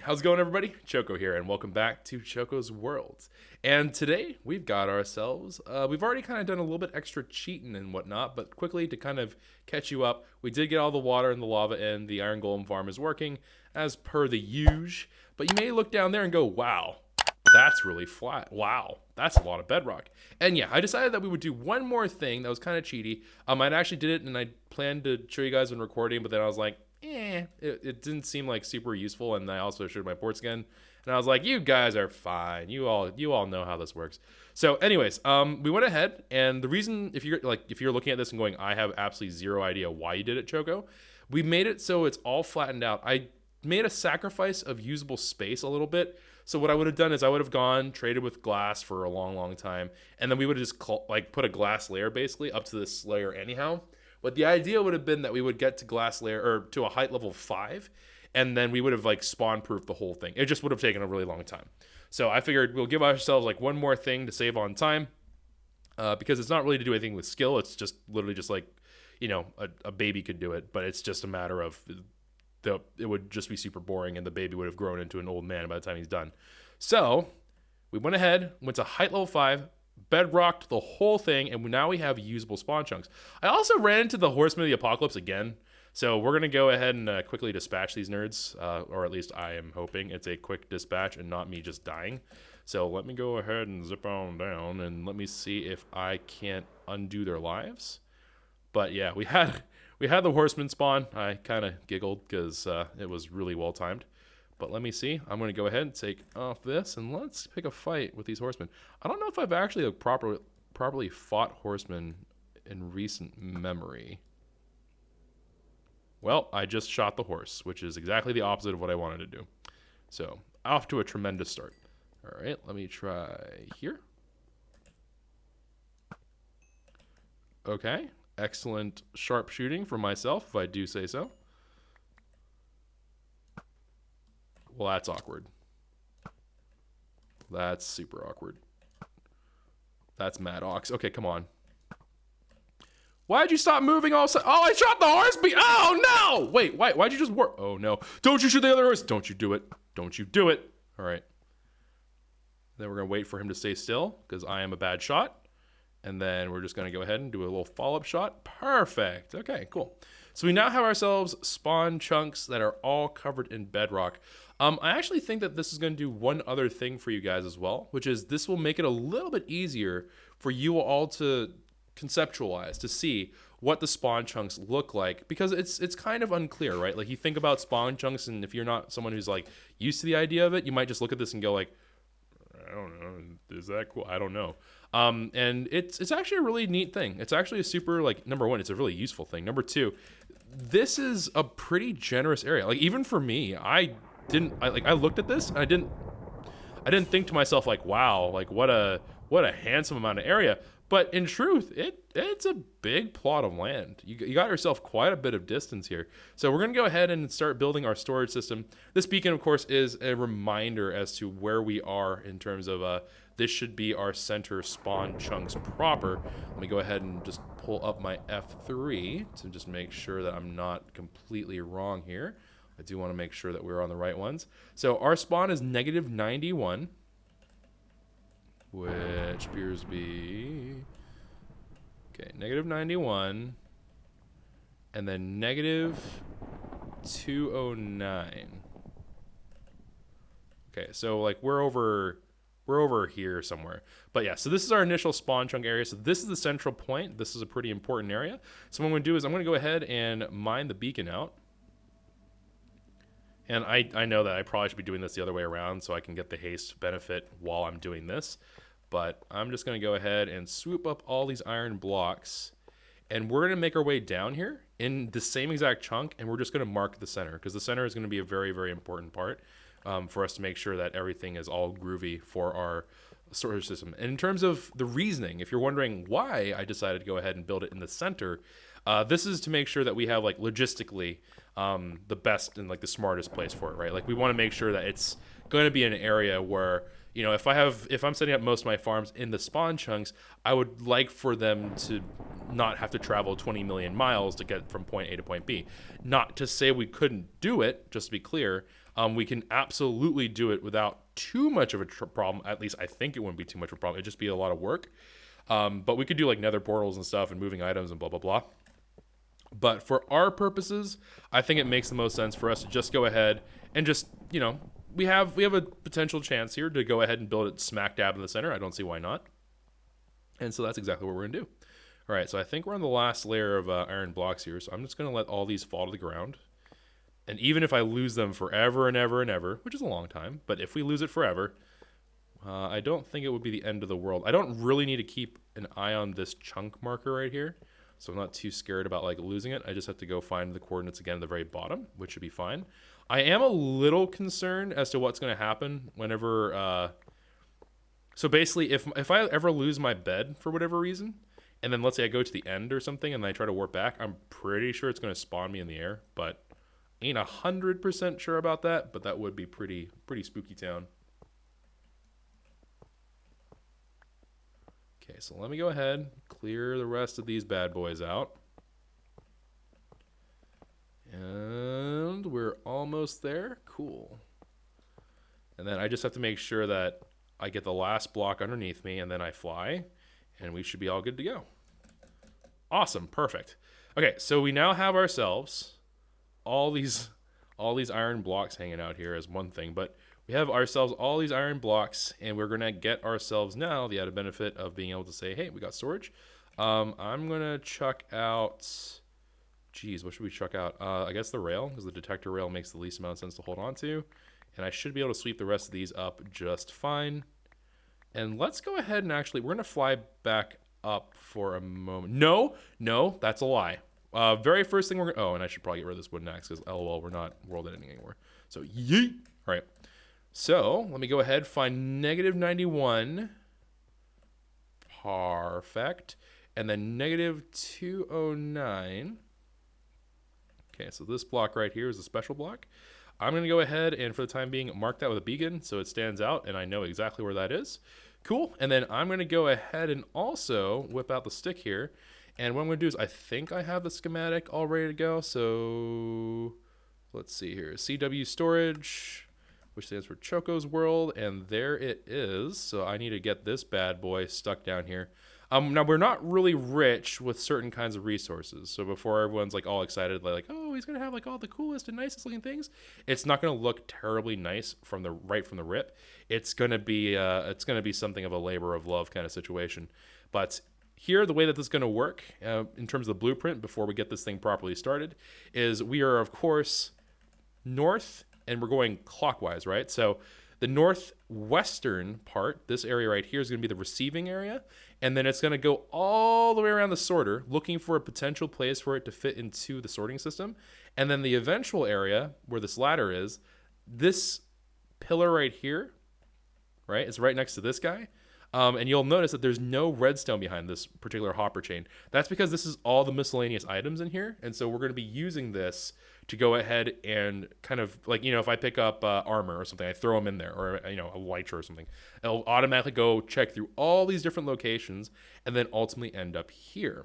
how's it going, everybody? Choco here, and welcome back to Choco's World. And today, we've got ourselves, we've already kind of done a little bit extra cheating and whatnot, but quickly to kind of catch you up, we did get all the water and the lava in, the Iron Golem farm is working, as per the usual, but you may look down there and go, wow, that's really flat. Wow, that's a lot of bedrock. And yeah, I decided that we would do one more thing that was kind of cheaty. I actually did it, and I planned to show you guys when recording, but then I was like, it didn't seem like super useful, and I also showed my ports again, and I was like, you guys are fine. You all know how this works. So, anyways, we went ahead, and the reason, if you're looking at this and going, I have absolutely zero idea why you did it, Choco, we made it so it's all flattened out. I made a sacrifice of usable space a little bit. So what I would have done is I would have gone traded with glass for a long time, and then we would have just put a glass layer basically up to this layer anyhow. But the idea would have been that we would get to glass layer or to a height level 5, and then we would have spawn proofed the whole thing. It just would have taken a really long time. So I figured we'll give ourselves one more thing to save on time, because it's not really to do anything with skill. It's just literally just a baby could do it, but it's just a matter of it would just be super boring, and the baby would have grown into an old man by the time he's done. So we went ahead, went to height level 5, bedrocked the whole thing, and now we have usable spawn chunks. I also ran into the Horsemen of the Apocalypse again, so we're going to go ahead and quickly dispatch these nerds, or at least I am hoping it's a quick dispatch and not me just dying. So let me go ahead and zip on down, and let me see if I can't undo their lives. But yeah, we had the Horsemen spawn. I kind of giggled because it was really well timed. But let me see. I'm going to go ahead and take off this, and let's pick a fight with these horsemen. I don't know if I've actually properly fought horsemen in recent memory. Well, I just shot the horse, which is exactly the opposite of what I wanted to do. So, off to a tremendous start. All right, let me try here. Okay, excellent sharpshooting for myself, if I do say so. Well, that's awkward. That's super awkward. That's Mad Ox. Okay, come on. Why'd you stop moving all of a sudden? Oh, I shot the horse! Oh, no! Wait, why'd you just work? Oh, no. Don't you shoot the other horse! Don't you do it. Don't you do it. All right. Then we're going to wait for him to stay still, because I am a bad shot. And then we're just going to go ahead and do a little follow-up shot. Perfect. Okay, cool. So we now have ourselves spawn chunks that are all covered in bedrock. I actually think that this is going to do one other thing for you guys as well, which is this will make it a little bit easier for you all to conceptualize, to see what the spawn chunks look like, because it's kind of unclear, right? Like, you think about spawn chunks, and if you're not someone who's used to the idea of it, you might just look at this and go I don't know, is that cool? I don't know. And it's actually a really neat thing. It's actually a super, number one, it's a really useful thing. Number two, this is a pretty generous area. Even for me, I looked at this and I didn't think to myself wow, what a handsome amount of area. But in truth, it's a big plot of land. You got yourself quite a bit of distance here. So we're going to go ahead and start building our storage system. This beacon, of course, is a reminder as to where we are in terms of this should be our center spawn chunks proper. Let me go ahead and just pull up my F3 to just make sure that I'm not completely wrong here. I do want to make sure that we're on the right ones. So our spawn is -91. Which appears to be, okay, -91, and then -209. Okay, so we're over here somewhere. But yeah, so this is our initial spawn chunk area. So this is the central point. This is a pretty important area. So what I'm going to do is I'm going to go ahead and mine the beacon out. And I know that I probably should be doing this the other way around so I can get the haste benefit while I'm doing this. But I'm just going to go ahead and swoop up all these iron blocks. And we're going to make our way down here in the same exact chunk. And we're just going to mark the center, because the center is going to be a very, very important part for us to make sure that everything is all groovy for our storage system. And in terms of the reasoning, if you're wondering why I decided to go ahead and build it in the center, this is to make sure that we have logistically the best and the smartest place for it, right? We want to make sure that it's going to be an area where You know, if I'm setting up most of my farms in the spawn chunks, I would like for them to not have to travel 20 million miles to get from point A to point B. Not to say we couldn't do it, just to be clear. We can absolutely do it without too much of a problem. At least I think it wouldn't be too much of a problem. It'd just be a lot of work. But we could do like nether portals and stuff and moving items and blah, blah, blah. But for our purposes, I think it makes the most sense for us to just go ahead and just, you know, we have a potential chance here to go ahead and build it smack dab in the center. I don't see why not. And so that's exactly what we're going to do. All right, so I think we're on the last layer of iron blocks here. So I'm just going to let all these fall to the ground. And even if I lose them forever and ever and ever, which is a long time, but if we lose it forever, I don't think it would be the end of the world. I don't really need to keep an eye on this chunk marker right here. So I'm not too scared about like losing it. I just have to go find the coordinates again at the very bottom, which should be fine. I am a little concerned as to what's going to happen whenever... So basically, if I ever lose my bed for whatever reason, and then let's say I go to the end or something and I try to warp back, I'm pretty sure it's going to spawn me in the air, but ain't 100% sure about that, but that would be pretty spooky town. Okay, so let me go ahead, clear the rest of these bad boys out. And we're almost there. Cool. And then I just have to make sure that I get the last block underneath me and then I fly and we should be all good to go. Awesome. Perfect. Okay. So we now have ourselves all these iron blocks hanging out here as one thing, but we have ourselves all these iron blocks and we're going to get ourselves now the added benefit of being able to say, hey, we got storage. I'm going to chuck out, geez, what should we chuck out? I guess the rail, because the detector rail makes the least amount of sense to hold on to. And I should be able to sweep the rest of these up just fine. And let's go ahead and actually, we're going to fly back up for a moment. No, that's a lie. Very first thing we're going to, oh, and I should probably get rid of this wooden axe because LOL, we're not world editing anymore. So, yeet. All right. So, let me go ahead, find -91. Perfect. And then -209. Okay, so this block right here is a special block. I'm going to go ahead and for the time being mark that with a beacon so it stands out and I know exactly where that is. Cool. And then I'm going to go ahead and also whip out the stick here. And what I'm going to do is I think I have the schematic all ready to go. So let's see here. CW storage, which stands for Choco's World. And there it is. So I need to get this bad boy stuck down here. Now, we're not really rich with certain kinds of resources. So before everyone's like all excited, like, oh, he's going to have like all the coolest and nicest looking things, it's not going to look terribly nice from the rip. It's going to be something of a labor of love kind of situation. But here, the way that this is going to work in terms of the blueprint before we get this thing properly started is we are, of course, north and we're going clockwise, right? So the northwestern part, this area right here, is going to be the receiving area. And then it's going to go all the way around the sorter, looking for a potential place for it to fit into the sorting system. And then the eventual area where this ladder is, this pillar right here, right, is right next to this guy. And you'll notice that there's no redstone behind this particular hopper chain. That's because this is all the miscellaneous items in here. And so we're going to be using this to go ahead and kind of like, you know, if I pick up armor or something, I throw them in there, or, you know, a elytra or something. It'll automatically go check through all these different locations and then ultimately end up here.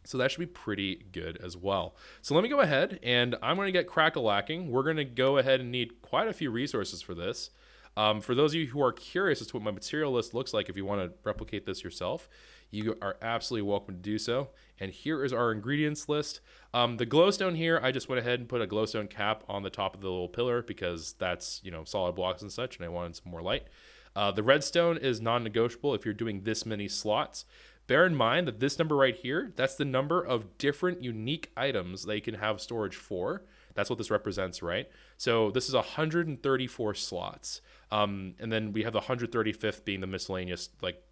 So that should be pretty good as well. So let me go ahead and I'm going to get crack-a-lacking. We're going to go ahead and need quite a few resources for this. For those of you who are curious as to what my material list looks like, if you want to replicate this yourself, you are absolutely welcome to do so. And here is our ingredients list. The glowstone here, I just went ahead and put a glowstone cap on the top of the little pillar because that's, you know, solid blocks and such, and I wanted some more light. The redstone is non-negotiable if you're doing this many slots. Bear in mind that this number right here, that's the number of different unique items that you can have storage for. That's what this represents, right? So this is 134 slots. And then we have the 135th being the miscellaneous like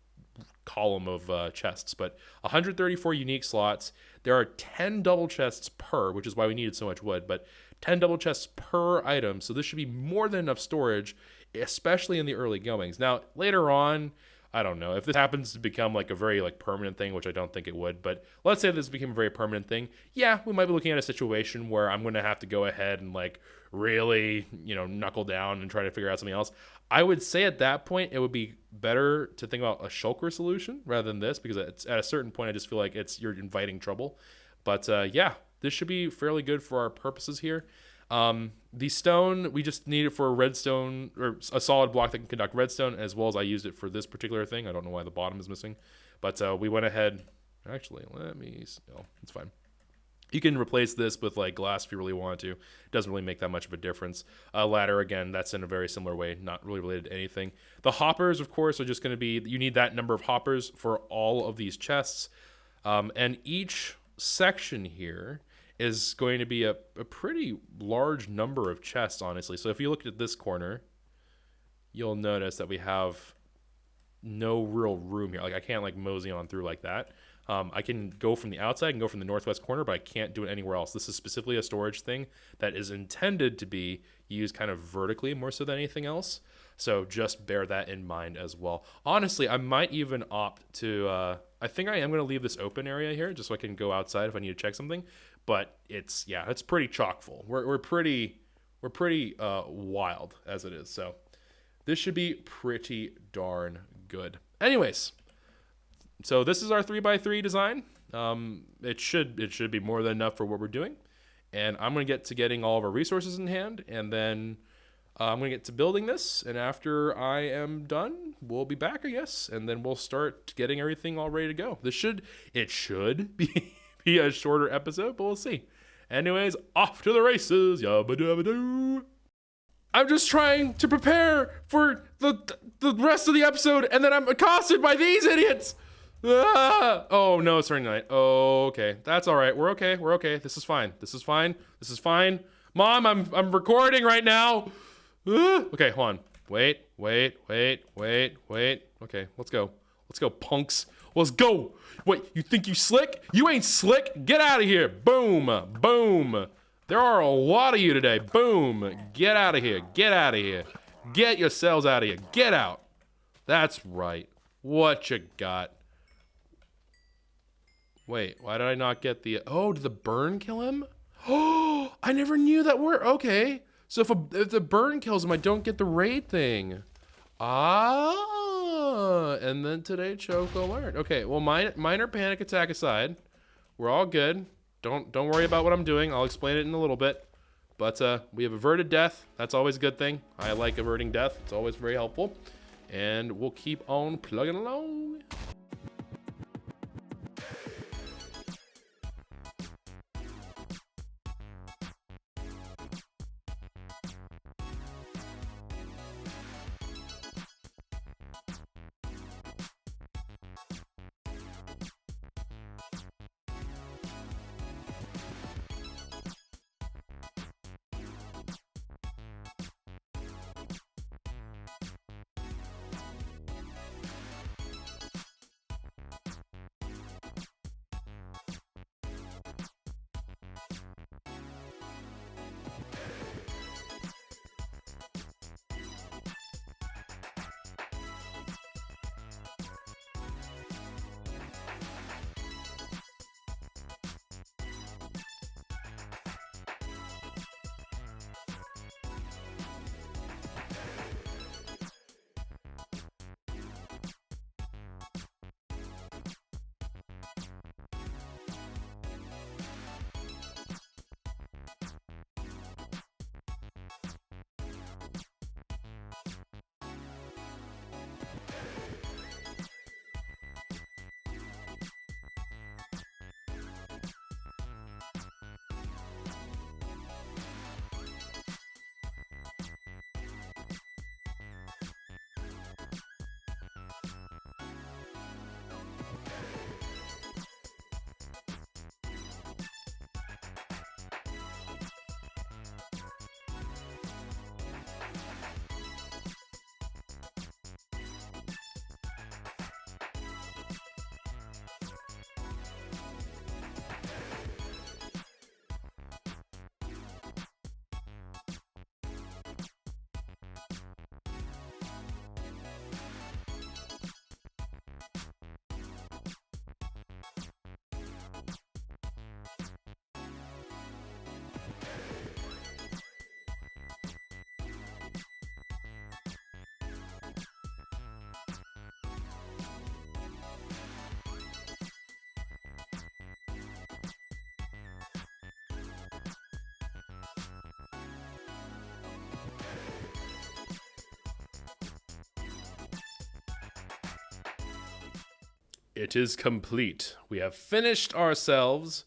column of chests, but 134 unique slots. There are 10 double chests per, which is why we needed so much wood, but 10 double chests per item. So this should be more than enough storage, especially in the early goings. Now, later on, I don't know if this happens to become like a very like permanent thing, which I don't think it would, but let's say this became a very permanent thing. Yeah, we might be looking at a situation where I'm going to have to go ahead and like really, knuckle down and try to figure out something else. I would say at that point, it would be better to think about a shulker solution rather than this, because it's, at a certain point, I just feel like you're inviting trouble. But yeah, this should be fairly good for our purposes here. The stone, we just need it for a redstone, or a solid block that can conduct redstone, as well as I used it for this particular thing. I don't know why the bottom is missing, but we went ahead. Actually, let me. Oh, it's fine. You can replace this with like glass if you really want to. It doesn't really make that much of a difference. Ladder, again, that's in a very similar way, not really related to anything. The hoppers, of course, are just going to be, you need that number of hoppers for all of these chests. And each section here is going to be a pretty large number of chests, honestly. So if you look at this corner, you'll notice that we have no real room here. Like I can't like mosey on through like that. I can go from the outside and go from the northwest corner, but I can't do it anywhere else. This is specifically a storage thing that is intended to be used kind of vertically more so than anything else. So just bear that in mind as well. Honestly, I might even opt to, I think I am going to leave this open area here just so I can go outside if I need to check something. But it's pretty chock full. We're pretty wild as it is. So this should be pretty darn good. Anyways, so this is our 3x3 design. It should be more than enough for what we're doing. And I'm going to get to getting all of our resources in hand, and then I'm going to get to building this. And after I am done, we'll be back, I guess, and then we'll start getting everything all ready to go. It should be a shorter episode, but we'll see. Anyways, off to the races. Yabba dabba doo. I'm just trying to prepare for the rest of the episode, and then I'm accosted by these idiots. Ah! Oh no, it's turning night. Oh, okay, that's all right. We're okay. This is fine. Mom, I'm recording right now. Okay, hold on. Wait. Okay, let's go, punks. Let's go. Wait, you think you slick? You ain't slick. Get out of here. Boom. There are a lot of you today. Boom. Get out of here. Get yourselves out of here. Get out. That's right. What you got? Wait, why did I not get the... Oh, did the burn kill him? Oh, I never knew that word. Okay. So if the burn kills him, I don't get the raid thing. Ah, and then today Choco learned. Okay, well, minor panic attack aside, we're all good. Don't worry about what I'm doing. I'll explain it in a little bit. But we have averted death. That's always a good thing. I like averting death. It's always very helpful. And we'll keep on plugging along. it is complete. We have finished ourselves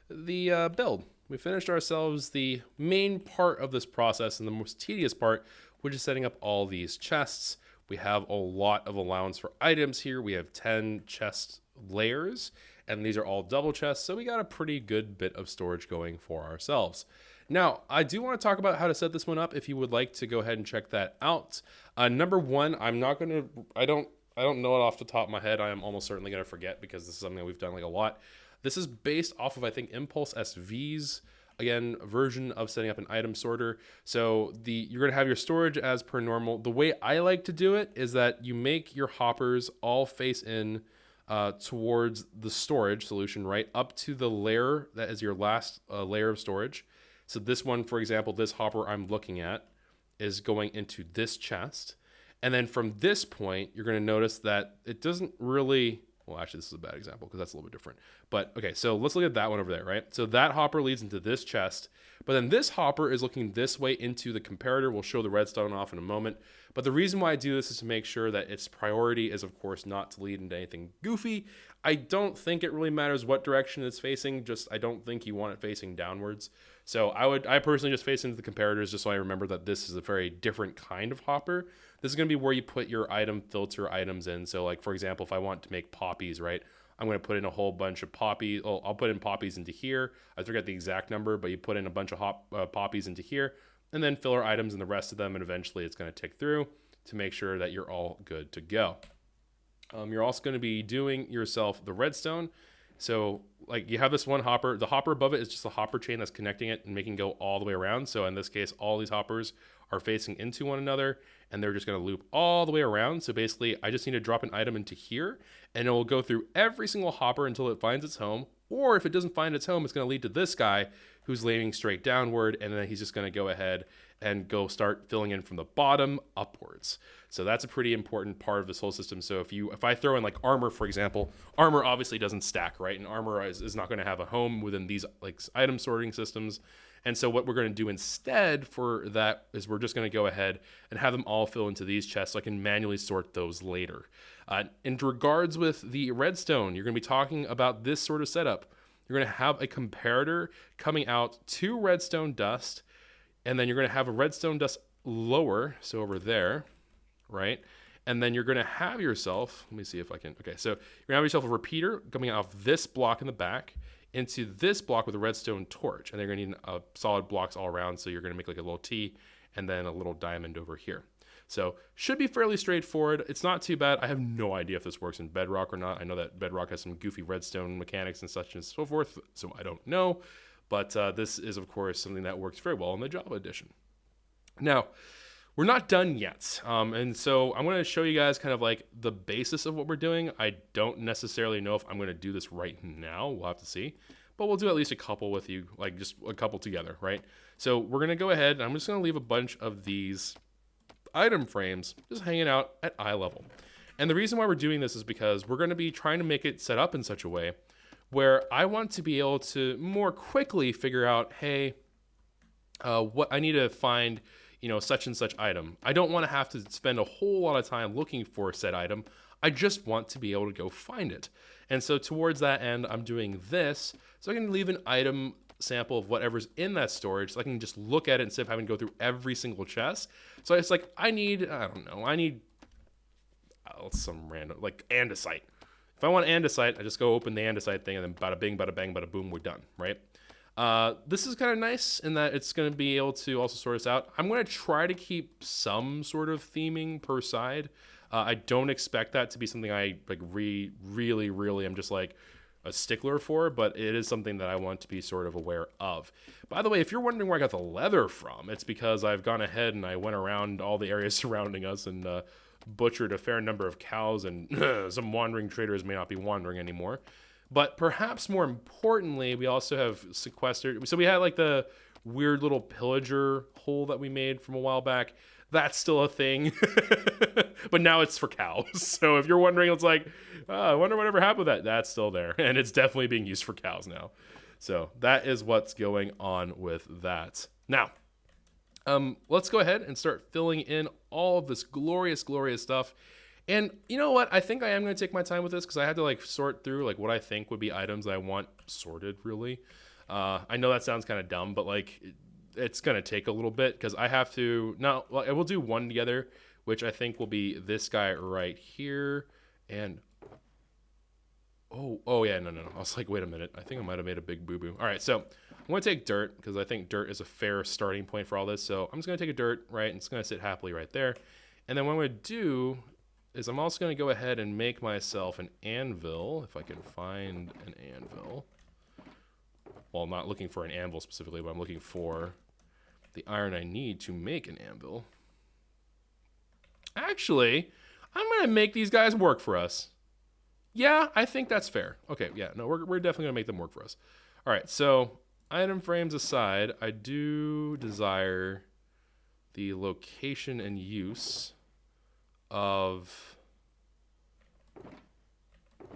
the build. We finished ourselves the main part of this process and the most tedious part, which is setting up all these chests. We have a lot of allowance for items here. We have 10 chest layers, and these are all double chests, so we got a pretty good bit of storage going for ourselves. Now, I do want to talk about how to set this one up if you would like to go ahead and check that out. Number one, I don't know it off the top of my head. I am almost certainly going to forget because this is something that we've done like a lot. This is based off of, I think, Impulse SV's, again, version of setting up an item sorter. So you're going to have your storage as per normal. The way I like to do it is that you make your hoppers all face in towards the storage solution, right up to the layer that is your last layer of storage. So this one, for example, this hopper I'm looking at is going into this chest. And then from this point, you're going to notice that it doesn't really, well, actually, this is a bad example because that's a little bit different. But okay, so let's look at that one over there, right? So that hopper leads into this chest, but then this hopper is looking this way into the comparator. We'll show the redstone off in a moment. But the reason why I do this is to make sure that its priority is, of course, not to lead into anything goofy. I don't think it really matters what direction it's facing, just I don't think you want it facing downwards. So I personally just face into the comparators just so I remember that this is a very different kind of hopper. This is going to be where you put your item filter items in. So like, for example, if I want to make poppies, right? I'm going to put in a whole bunch of poppies. Oh, I'll put in poppies into here. I forget the exact number, but you put in a bunch of poppies into here and then filler items in the rest of them. And eventually it's going to tick through to make sure that you're all good to go. You're also going to be doing yourself the redstone. So like you have this one hopper, the hopper above it is just a hopper chain that's connecting it and making it go all the way around. So in this case, all these hoppers are facing into one another and they're just going to loop all the way around. So basically I just need to drop an item into here and it will go through every single hopper until it finds its home. Or if it doesn't find its home, it's going to lead to this guy who's leaning straight downward. And then he's just going to go ahead and go start filling in from the bottom upwards. So that's a pretty important part of this whole system. So if I throw in like armor, for example, armor obviously doesn't stack, right? And armor is not going to have a home within these like item sorting systems. And so what we're going to do instead for that is we're just going to go ahead and have them all fill into these chests so I can manually sort those later. In regards with the redstone, you're going to be talking about this sort of setup. You're going to have a comparator coming out to redstone dust, and then you're going to have a redstone dust lower, so over there, right? And then you're going to have yourself, let me see if I can, okay, so you're going to have yourself a repeater coming out of this block in the back into this block with a redstone torch. And they're going to need solid blocks all around, so you're going to make like a little T and then a little diamond over here. So should be fairly straightforward. It's not too bad. I have no idea if this works in Bedrock or not. I know that Bedrock has some goofy redstone mechanics and such and so forth, so I don't know. But this is, of course, something that works very well in the Java edition. Now, we're not done yet. And so I'm going to show you guys kind of like the basis of what we're doing. I don't necessarily know if I'm going to do this right now. We'll have to see. But we'll do at least a couple with you, like just a couple together, right? So we're going to go ahead and I'm just going to leave a bunch of these item frames just hanging out at eye level. And the reason why we're doing this is because we're going to be trying to make it set up in such a way where I want to be able to more quickly figure out, hey, what I need to find, such and such item. I don't want to have to spend a whole lot of time looking for said item. I just want to be able to go find it. And so towards that end, I'm doing this so I can leave an item sample of whatever's in that storage so I can just look at it instead of having to go through every single chest. So it's like, I need some random, like andesite. If I want andesite, I just go open the andesite thing and then bada bing, bada bang, bada boom, we're done, right? This is kind of nice in that it's going to be able to also sort us out. I'm going to try to keep some sort of theming per side. I don't expect that to be something I like really am just like a stickler for, but it is something that I want to be sort of aware of. By the way, if you're wondering where I got the leather from, it's because I've gone ahead and I went around all the areas surrounding us and butchered a fair number of cows, and some wandering traders may not be wandering anymore. But perhaps more importantly, we also have sequestered. So we had like the weird little pillager hole that we made from a while back. That's still a thing, but now it's for cows. So if you're wondering, it's like, I wonder whatever happened with that. That's still there, and it's definitely being used for cows now. So that is what's going on with that. Now, let's go ahead and start filling in all of this glorious stuff. And you know what? I think I am going to take my time with this because I had to like sort through like what I think would be items that I want sorted really. I know that sounds kind of dumb, but like it's going to take a little bit because I have to now, well, I will do one together, which I think will be this guy right here. And oh yeah, no. I was like, wait a minute. I think I might have made a big boo-boo. All right, so I'm going to take dirt because I think dirt is a fair starting point for all this. So I'm just going to take a dirt, right, and it's going to sit happily right there. And then what I'm going to do is I'm also going to go ahead and make myself an anvil, if I can find an anvil. Well, I'm not looking for an anvil specifically, but I'm looking for the iron I need to make an anvil. Actually, I'm going to make these guys work for us. Yeah, I think that's fair. Okay, yeah, no, we're definitely going to make them work for us. All right, so item frames aside, I do desire the location and use of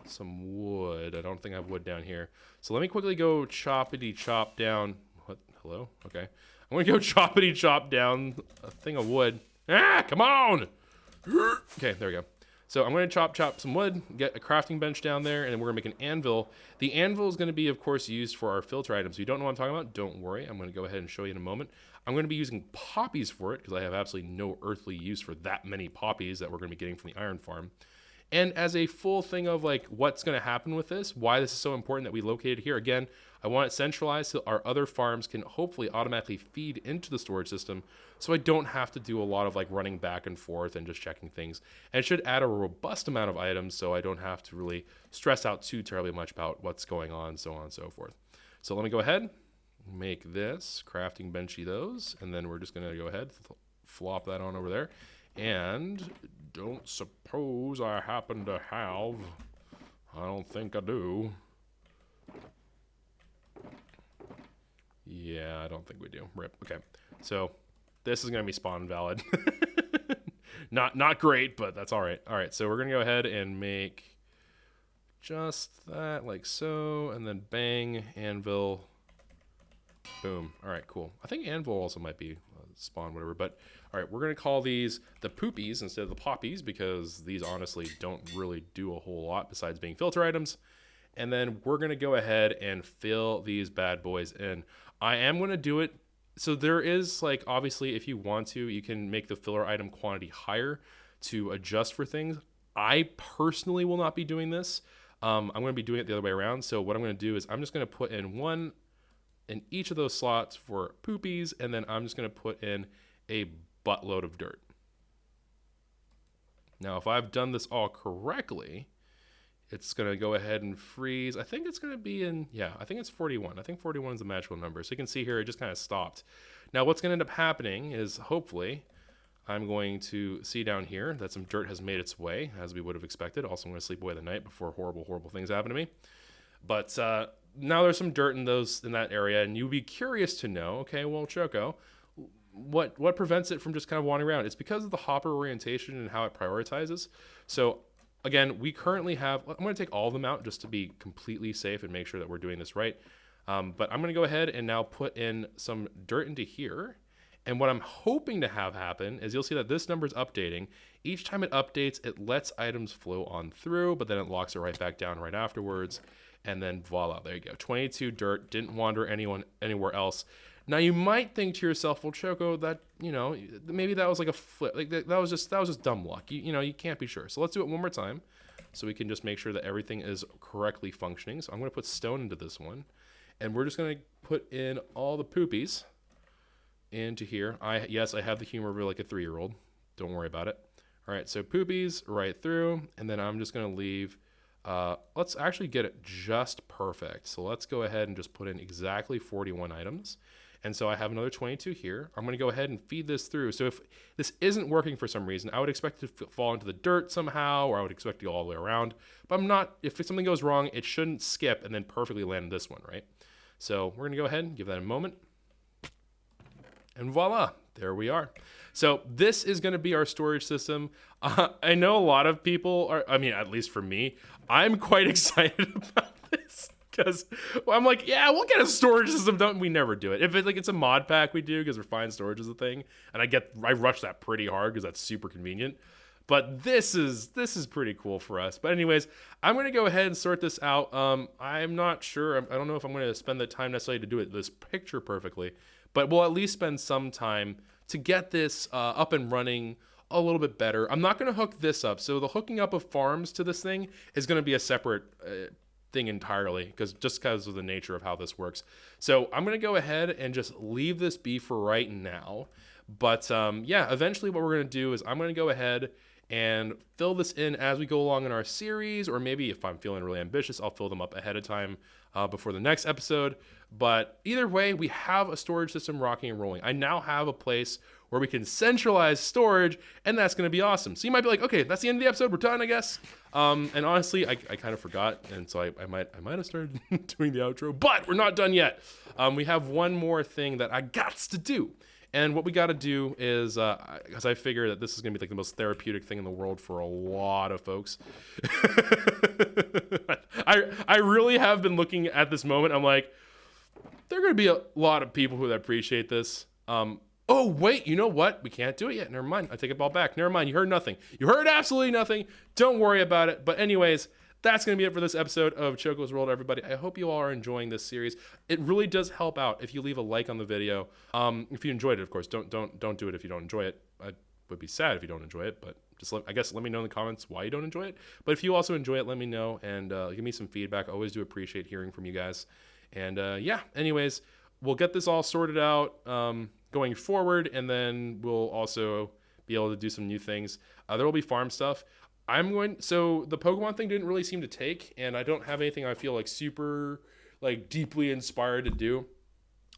some wood. I don't think I have wood down here. So let me quickly go choppity chop down. What? Hello? Okay. I'm going to go choppity chop down a thing of wood. Ah, come on! Okay, there we go. So I'm going to chop some wood, get a crafting bench down there, and then we're going to make an anvil. The anvil is going to be, of course, used for our filter items. If you don't know what I'm talking about, don't worry. I'm going to go ahead and show you in a moment. I'm going to be using poppies for it because I have absolutely no earthly use for that many poppies that we're going to be getting from the iron farm. And as a full thing of like what's going to happen with this, why this is so important that we located here, again, I want it centralized so our other farms can hopefully automatically feed into the storage system so I don't have to do a lot of like running back and forth and just checking things. And it should add a robust amount of items so I don't have to really stress out too terribly much about what's going on, so on and so forth. So let me go ahead, make this, crafting benchy those, and then we're just going to go ahead, flop that on over there. And don't suppose I happen to have, I don't think I do. Yeah, I don't think we do. Rip. Okay. So this is going to be spawn valid. Not great, but that's all right. All right. So we're going to go ahead and make just that like so, and then bang, anvil, boom. All right, cool. I think anvil also might be spawn, whatever, but all right, we're going to call these the poopies instead of the poppies because these honestly don't really do a whole lot besides being filter items. And then we're going to go ahead and fill these bad boys in. I am going to do it. So there is like, obviously, if you want to, you can make the filler item quantity higher to adjust for things. I personally will not be doing this. I'm going to be doing it the other way around. So what I'm going to do is I'm just going to put in one in each of those slots for poopies, and then I'm just going to put in a buttload of dirt. Now, if I've done this all correctly, it's going to go ahead and freeze. I think it's going to be in, yeah, I think it's 41. I think 41 is the magical number. So you can see here, it just kind of stopped. Now, what's going to end up happening is hopefully I'm going to see down here that some dirt has made its way, as we would have expected. Also, I'm going to sleep away the night before horrible things happen to me. But now there's some dirt in that area, and you'd be curious to know, okay, well, Choco, what prevents it from just kind of wandering around? It's because of the hopper orientation and how it prioritizes. So again, we currently have, I'm going to take all of them out just to be completely safe and make sure that we're doing this right. But I'm going to go ahead and now put in some dirt into here. And what I'm hoping to have happen is you'll see that this number is updating. Each time it updates, it lets items flow on through, but then it locks it right back down right afterwards. And then voila, there you go. 22 dirt, didn't wander anywhere else. Now you might think to yourself, well, Choco, that, you know, maybe that was like a flip, like that was just dumb luck. You can't be sure. So let's do it one more time, so we can just make sure that everything is correctly functioning. So I'm going to put stone into this one, and we're just going to put in all the poopies into here. Yes, I have the humor of like a 3-year-old. Don't worry about it. All right, so poopies right through, and then I'm just going to leave. Let's actually get it just perfect. So let's go ahead and just put in exactly 41 items. And so I have another 22 here. I'm going to go ahead and feed this through. So if this isn't working for some reason, I would expect it to fall into the dirt somehow, or I would expect to go all the way around. But I'm not. If something goes wrong, it shouldn't skip and then perfectly land in this one, right? So we're going to go ahead and give that a moment. And voila, there we are. So this is going to be our storage system. I know a lot of people are, I mean, at least for me, I'm quite excited about this. Because I'm like, yeah, we'll get a storage system. We never do it. If it's a mod pack, we do because we're fine. Storage is a thing, and I rush that pretty hard because that's super convenient. But this is pretty cool for us. But anyways, I'm going to go ahead and sort this out. I'm not sure. I don't know if I'm going to spend the time necessarily to do this picture perfectly, but we'll at least spend some time to get this up and running a little bit better. I'm not going to hook this up. So the hooking up of farms to this thing is going to be a separate thing entirely, because of the nature of how this works. So I'm going to go ahead and just leave this be for right now. But yeah, eventually what we're going to do is I'm going to go ahead and fill this in as we go along in our series, or maybe if I'm feeling really ambitious, I'll fill them up ahead of time before the next episode. But either way, we have a storage system rocking and rolling. I now have a place where we can centralize storage, and that's going to be awesome. So you might be like, okay, that's the end of the episode. We're done, I guess. And honestly, I kind of forgot, and so I might have started doing the outro, but we're not done yet. We have one more thing that I got to do. And what we got to do is, because I figure that this is going to be like the most therapeutic thing in the world for a lot of folks. I really have been looking at this moment. I'm like, there are going to be a lot of people who appreciate this. Oh, wait, you know what? We can't do it yet. Never mind. I take it all back. Never mind. You heard nothing. You heard absolutely nothing. Don't worry about it. But anyways, that's going to be it for this episode of Choco's World, everybody. I hope you all are enjoying this series. It really does help out if you leave a like on the video. If you enjoyed it, of course, don't do it if you don't enjoy it. I would be sad if you don't enjoy it, but just let me know in the comments why you don't enjoy it. But if you also enjoy it, let me know and give me some feedback. I always do appreciate hearing from you guys. And yeah, anyways, we'll get this all sorted out going forward, and then we'll also be able to do some new things. There will be farm stuff. So the Pokemon thing didn't really seem to take, and I don't have anything I feel like super like deeply inspired to do.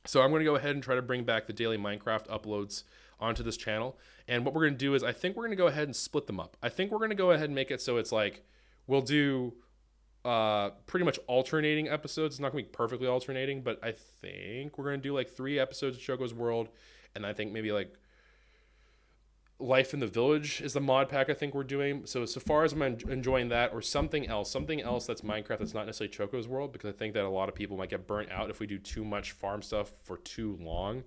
So I'm going to go ahead and try to bring back the daily Minecraft uploads onto this channel. And what we're going to do is I think we're going to go ahead and split them up. I think we're going to go ahead and make it so it's like we'll do pretty much alternating episodes. It's not going to be perfectly alternating, but I think we're going to do like 3 episodes of Choco's World, and I think maybe like Life in the Village is the mod pack I think we're doing. So far as I'm enjoying that, or something else that's Minecraft that's not necessarily Choco's World, because I think that a lot of people might get burnt out if we do too much farm stuff for too long.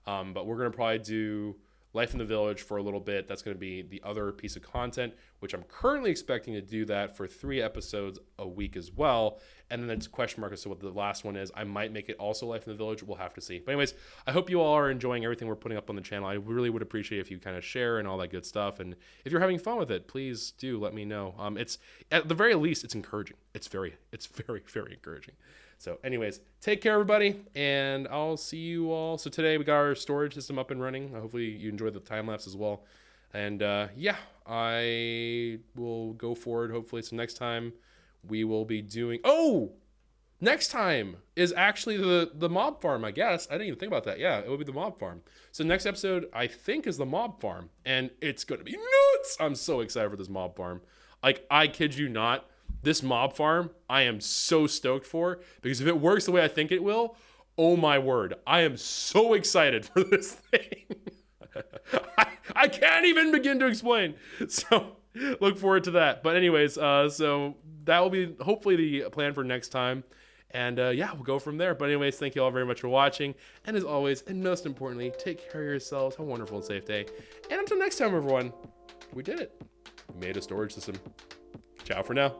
But we're going to probably do Life in the Village for a little bit. That's going to be the other piece of content, which I'm currently expecting to do that for 3 episodes a week as well. And then it's a question mark as to what the last one is. I might make it also Life in the Village. We'll have to see. But anyways, I hope you all are enjoying everything we're putting up on the channel. I really would appreciate if you kind of share and all that good stuff. And if you're having fun with it, please do let me know. It's at the very least, it's encouraging. It's very, very encouraging. So anyways, take care, everybody, and I'll see you all. So today we got our storage system up and running. Hopefully you enjoyed the time lapse as well. And yeah, I will go forward hopefully. So next time we will be doing, next time is actually the mob farm, I guess. I didn't even think about that. Yeah, it will be the mob farm. So next episode, I think, is the mob farm, and it's going to be nuts. I'm so excited for this mob farm. Like, I kid you not. This mob farm, I am so stoked for, because if it works the way I think it will, oh my word, I am so excited for this thing. I can't even begin to explain. So look forward to that. But anyways, so that will be hopefully the plan for next time. And yeah, we'll go from there. But anyways, thank you all very much for watching. And as always, and most importantly, take care of yourselves. Have a wonderful and safe day. And until next time, everyone, we did it. We made a storage system. Ciao for now.